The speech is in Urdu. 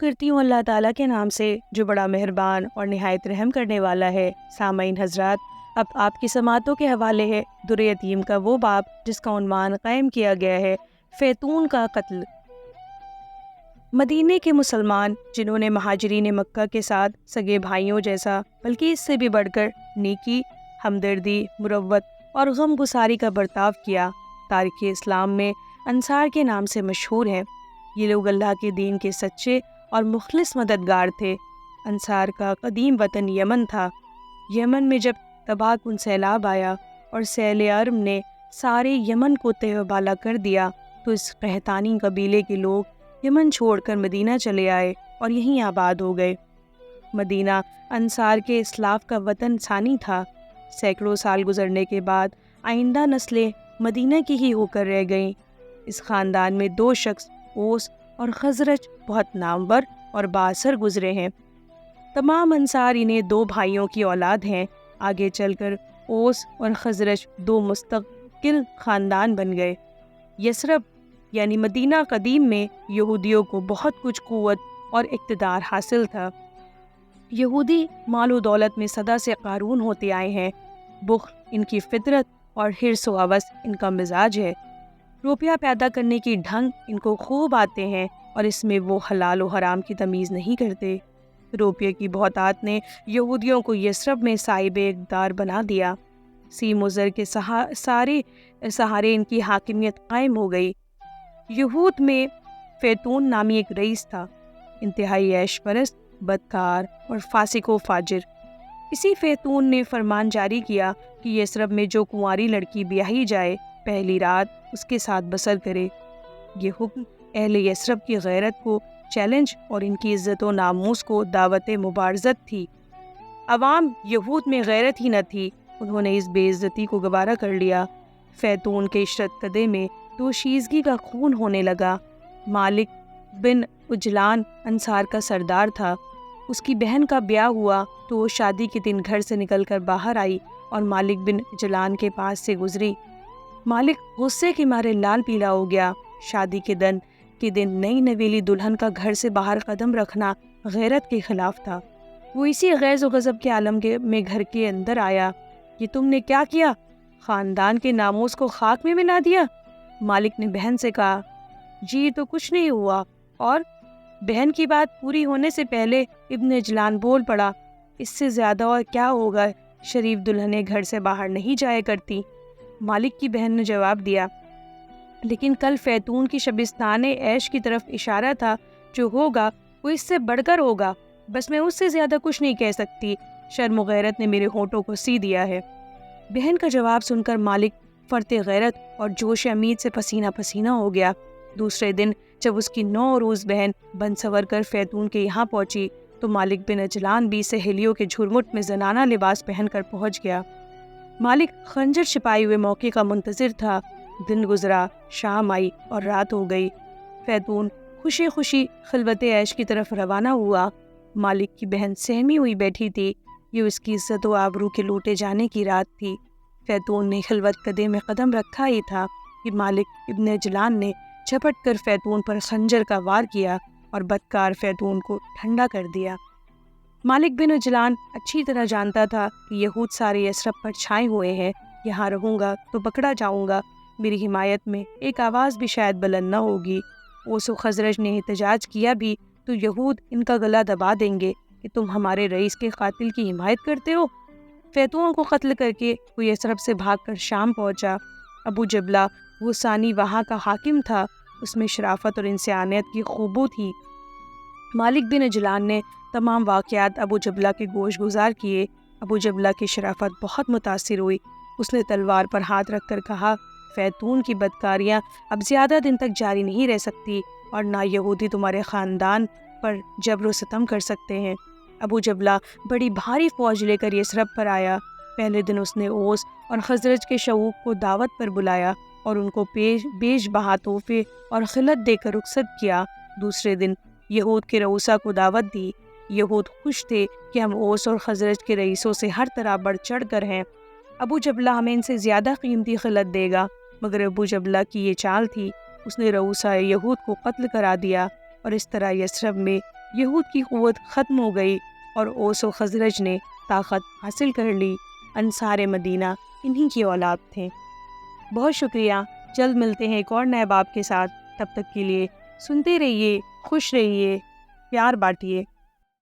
کرتی ہوں اللہ تعالیٰ کے نام سے جو بڑا مہربان اور نہایت رحم کرنے والا ہے۔ سامعین حضرات، اب آپ کی سماعتوں کے حوالے ہے در یتیم کا وہ باب جس کا عنوان قائم کیا گیا ہے فیتون کا قتل۔ مدینے کے مسلمان جنہوں نے مہاجرین مکہ کے ساتھ سگے بھائیوں جیسا بلکہ اس سے بھی بڑھ کر نیکی، ہمدردی، مروت اور غم گساری کا برتاؤ کیا، تاریخ اسلام میں انصار کے نام سے مشہور ہیں۔ یہ لوگ اللہ کے دین کے سچے اور مخلص مددگار تھے۔ انصار کا قدیم وطن یمن تھا۔ یمن میں جب تباہ کن سیلاب آیا اور سیل عرم نے سارے یمن کو تہہ و بالا کر دیا تو اس قحطانی قبیلے کے لوگ یمن چھوڑ کر مدینہ چلے آئے اور یہیں آباد ہو گئے۔ مدینہ انصار کے اسلاف کا وطن ثانی تھا۔ سینکڑوں سال گزرنے کے بعد آئندہ نسلیں مدینہ کی ہی ہو کر رہ گئیں۔ اس خاندان میں دو شخص اوس اور خزرج بہت نامور اور بااثر گزرے ہیں۔ تمام انصار انہیں دو بھائیوں کی اولاد ہیں۔ آگے چل کر اوس اور خزرج دو مستقل خاندان بن گئے۔ یثرب یعنی مدینہ قدیم میں یہودیوں کو بہت کچھ قوت اور اقتدار حاصل تھا۔ یہودی مال و دولت میں سدا سے قارون ہوتے آئے ہیں۔ بخل ان کی فطرت اور حرص و ہوس ان کا مزاج ہے۔ روپیہ پیدا کرنے کی ڈھنگ ان کو خوب آتے ہیں اور اس میں وہ حلال و حرام کی تمیز نہیں کرتے۔ روپیے کی بہتات نے یہودیوں کو یثرب میں صاحب اقتدار بنا دیا۔ سیم و زر کے سہارے ان کی حاکمیت قائم ہو گئی۔ یہود میں فیتون نامی ایک رئیس تھا، انتہائی عیش پرست، بدکار اور فاسق و فاجر۔ اسی فیتون نے فرمان جاری کیا کہ یثرب میں جو کنواری لڑکی بیاہی جائے پہلی رات اس کے ساتھ بسر کرے۔ یہ حکم اہل یثرب کی غیرت کو چیلنج اور ان کی عزت و ناموس کو دعوت مبارزت تھی۔ عوام یہود میں غیرت ہی نہ تھی، انہوں نے اس بے عزتی کو گوارا کر لیا۔ فیتون کے عشرت کدے میں دوشیزگی کا خون ہونے لگا۔ مالک بن اجلان انصار کا سردار تھا۔ اس کی بہن کا بیاہ ہوا تو وہ شادی کے دن گھر سے نکل کر باہر آئی اور مالک بن اجلان کے پاس سے گزری۔ مالک غصے کے مارے لال پیلا ہو گیا۔ شادی کے دن نئی نویلی دلہن کا گھر سے باہر قدم رکھنا غیرت کے خلاف تھا۔ وہ اسی غیظ و غضب کے عالم میں گھر کے اندر آیا۔ یہ تم نے کیا کیا؟ خاندان کے ناموس کو خاک میں ملا دیا؟ مالک نے بہن سے کہا، جی تو کچھ نہیں ہوا۔ اور بہن کی بات پوری ہونے سے پہلے ابن اجلان بول پڑا، اس سے زیادہ اور کیا ہوگا، شریف دلہنیں گھر سے باہر نہیں جایا کرتی۔ مالک کی بہن نے جواب دیا، لیکن کل فیتون کی شبستان عیش کی طرف اشارہ تھا، جو ہوگا وہ اس سے بڑھ کر ہوگا، بس میں اس سے زیادہ کچھ نہیں کہہ سکتی، شرم و غیرت نے میرے ہونٹوں کو سی دیا ہے۔ بہن کا جواب سن کر مالک فرط غیرت اور جوش امید سے پسینہ پسینہ ہو گیا۔ دوسرے دن جب اس کی 9 روز بہن بن سور کر فیتون کے یہاں پہنچی تو مالک بن اجلان بھی سہیلیوں کے جھرمٹ میں زنانہ لباس پہن کر پہنچ گیا۔ مالک خنجر چھپائے ہوئے موقع کا منتظر تھا۔ دن گزرا، شام آئی اور رات ہو گئی۔ فیتون خوشی خوشی خلوت عیش کی طرف روانہ ہوا۔ مالک کی بہن سہمی ہوئی بیٹھی تھی۔ یہ اس کی عزت و آبرو کے لوٹے جانے کی رات تھی۔ فیتون نے خلوت کدے میں قدم رکھا ہی تھا کہ مالک ابن اجلان نے جھپٹ کر فیتون پر خنجر کا وار کیا اور بدکار فیتون کو ٹھنڈا کر دیا۔ مالک بن اجلان اچھی طرح جانتا تھا کہ یہود سارے یثرب پر چھائے ہوئے ہیں، یہاں رہوں گا تو پکڑا جاؤں گا، میری حمایت میں ایک آواز بھی شاید بلند نہ ہوگی۔ اوس و خزرج نے احتجاج کیا بھی تو یہود ان کا گلا دبا دیں گے کہ تم ہمارے رئیس کے قاتل کی حمایت کرتے ہو۔ فیتون کو قتل کر کے وہ یثرب سے بھاگ کر شام پہنچا۔ ابو جبلہ وہ ثانی وہاں کا حاکم تھا، اس میں شرافت اور انسانیت کی خوبو تھی۔ مالک بن اجلان نے تمام واقعات ابو جبلہ کے گوش گزار کیے۔ ابو جبلہ کی شرافت بہت متاثر ہوئی۔ اس نے تلوار پر ہاتھ رکھ کر کہا، فیتون کی بدکاریاں اب زیادہ دن تک جاری نہیں رہ سکتی اور نہ یہودی تمہارے خاندان پر جبر و ستم کر سکتے ہیں۔ ابو جبلہ بڑی بھاری فوج لے کر یثرب پر آیا۔ پہلے دن اس نے اوس اور خزرج کے شعوب کو دعوت پر بلایا اور ان کو بیش بہا تحفے اور خلعت دے کر رخصت کیا۔ دوسرے دن یہود کے رؤسا کو دعوت دی۔ یہود خوش تھے کہ ہم اوس اور خزرج کے رئیسوں سے ہر طرح بڑھ چڑھ کر ہیں، ابو جبلہ ہمیں ان سے زیادہ قیمتی خلعت دے گا۔ مگر ابو جبلہ کی یہ چال تھی، اس نے رؤسا یہود کو قتل کرا دیا اور اس طرح یثرب میں یہود کی قوت ختم ہو گئی اور اوس و خزرج نے طاقت حاصل کر لی۔ انصار مدینہ انہی کی اولاد تھے۔ بہت شکریہ، جلد ملتے ہیں ایک اور نئے باب کے ساتھ، تب تک کے لیے سنتے رہیے، خوش رہیے، پیار بانٹیے۔